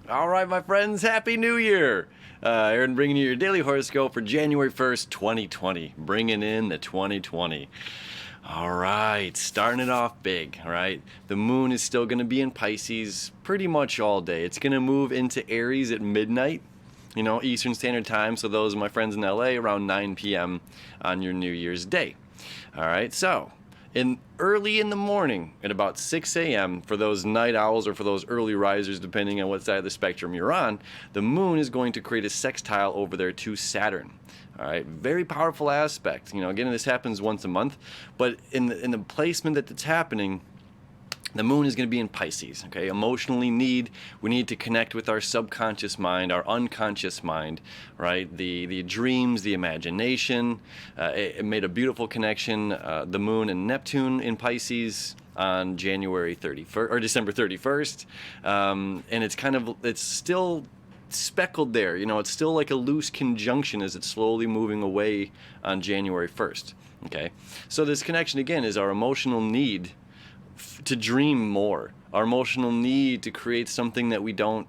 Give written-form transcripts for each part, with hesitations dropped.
All right, my friends, Happy New Year! Aaron bringing you your daily horoscope for January 1st, 2020. Bringing in the 2020. All right, starting it off big, all right? The moon is still going to be in Pisces pretty much all day. It's going to move into Aries at midnight, Eastern Standard Time. So those are my friends in LA around 9 p.m. on your New Year's Day. All right, so early in the morning at about 6 a.m. for those night owls or for those early risers, depending on what side of the spectrum you're on, the moon is going to create a sextile over there to Saturn. All right, very powerful aspect. Again, this happens once a month, but in the placement that it's happening, the moon is going to be in Pisces, okay? We need to connect with our subconscious mind, our unconscious mind, right? The dreams, the imagination. It made a beautiful connection, the moon and Neptune in Pisces on January 31st or December 31st. And it's still speckled there. It's still like a loose conjunction as it's slowly moving away on January 1st, okay? So this connection, again, is our emotional need to dream more, our emotional need to create something that we don't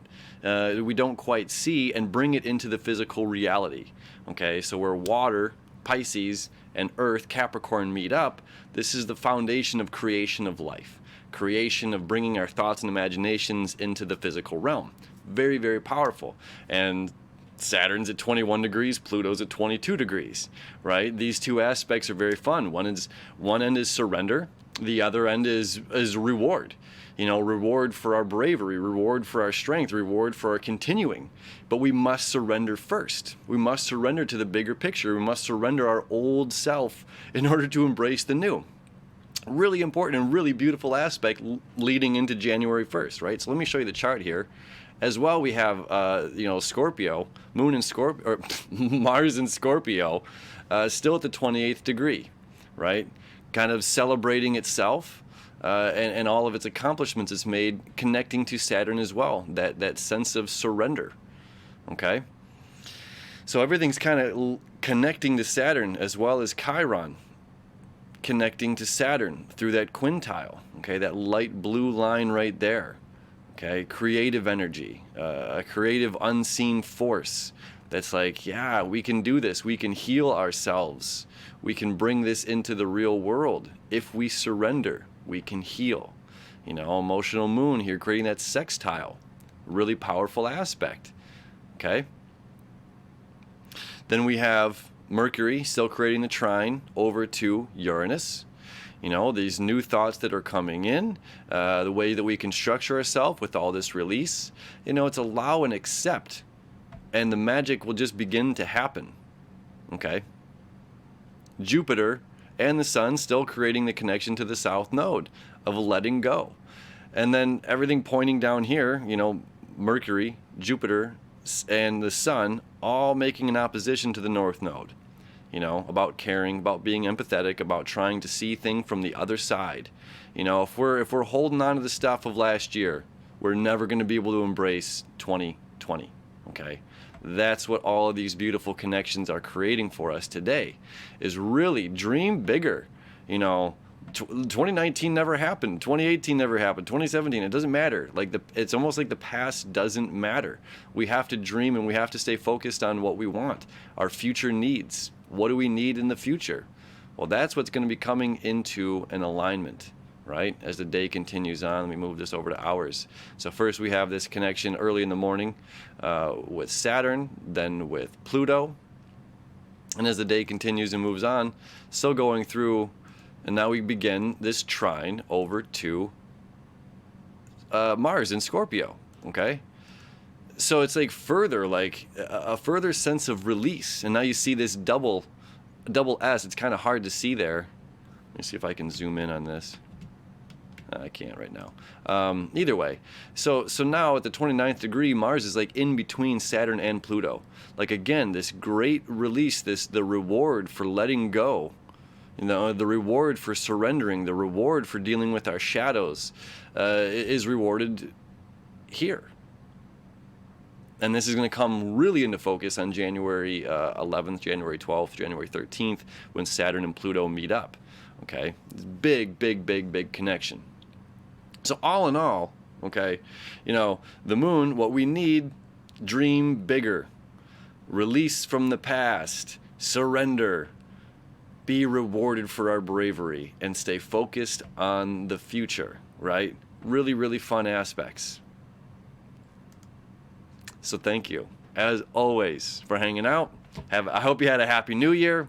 quite see and bring it into the physical reality. Okay, so where water, Pisces, and Earth, Capricorn, meet up, this is the foundation of creation of life, creation of bringing our thoughts and imaginations into the physical realm. Very, very powerful. And Saturn's at 21 degrees, Pluto's at 22 degrees, right? These two aspects are very fun. One end is surrender, the other end is reward. Reward for our bravery, reward for our strength, reward for our continuing. But we must surrender first. We must surrender to the bigger picture. We must surrender our old self in order to embrace the new. Really important and really beautiful aspect leading into January 1st, right? So let me show you the chart here. As well, we have, Scorpio, Moon in Scorpio, or Mars in Scorpio, still at the 28th degree, right? Kind of celebrating itself and all of its accomplishments it's made, connecting to Saturn as well, that sense of surrender, okay? So everything's kind of connecting to Saturn as well as Chiron, connecting to Saturn through that quintile, okay? That light blue line right there. Okay, creative energy, a creative unseen force that's like, yeah, we can do this. We can heal ourselves. We can bring this into the real world. If we surrender, we can heal. Emotional moon here creating that sextile. Really powerful aspect. Okay? Then we have Mercury still creating the trine over to Uranus. These new thoughts that are coming in, the way that we can structure ourselves with all this release, it's allow and accept, and the magic will just begin to happen, okay? Jupiter and the Sun still creating the connection to the South Node of letting go. And then everything pointing down here, Mercury, Jupiter, and the Sun all making an opposition to the North Node. About caring, about being empathetic, about trying to see things from the other side. If we're holding on to the stuff of last year, we're never going to be able to embrace 2020, okay? That's what all of these beautiful connections are creating for us today, is really dream bigger. 2019 never happened, 2018 never happened, 2017, it doesn't matter. It's almost like the past doesn't matter. We have to dream and we have to stay focused on what we want, our future needs. What do we need in the future? Well, that's what's going to be coming into an alignment, right? As the day continues on, let me move this over to hours. So first we have this connection early in the morning with Saturn, then with Pluto. And as the day continues and moves on, still going through, and now we begin this trine over to Mars in Scorpio, okay? So it's like a further sense of release. And now you see this double S. It's kind of hard to see there. Let me see if I can zoom in on this. I can't right now. Either way. So now at the 29th degree, Mars is like in between Saturn and Pluto. Like again, this great release, the reward for letting go. The reward for surrendering, the reward for dealing with our shadows is rewarded here. And this is going to come really into focus on January 11th, January 12th, January 13th, when Saturn and Pluto meet up. Okay? Big, big, big, big connection. So all in all, okay? You know, the moon, what we need, dream bigger, release from the past, surrender, be rewarded for our bravery, and stay focused on the future, right? Really, really fun aspects. So thank you, as always, for hanging out. I hope you had a happy new year,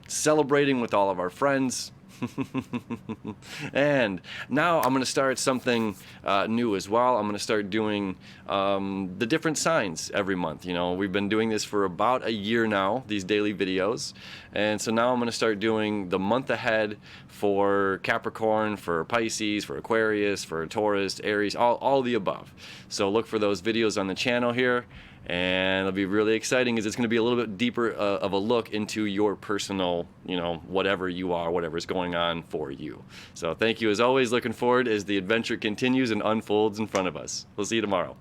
celebrating with all of our friends. And now I'm going to start something new as well. I'm going to start doing the different signs every month. You know, we've been doing this for about a year now, these daily videos. And so now I'm going to start doing the month ahead for Capricorn, for Pisces, for Aquarius, for Taurus, Aries, all the above. So look for those videos on the channel here. And it'll be really exciting because it's going to be a little bit deeper of a look into your personal, you know, whatever you are, whatever's going on for you. So thank you as always. Looking forward as the adventure continues and unfolds in front of us. We'll see you tomorrow.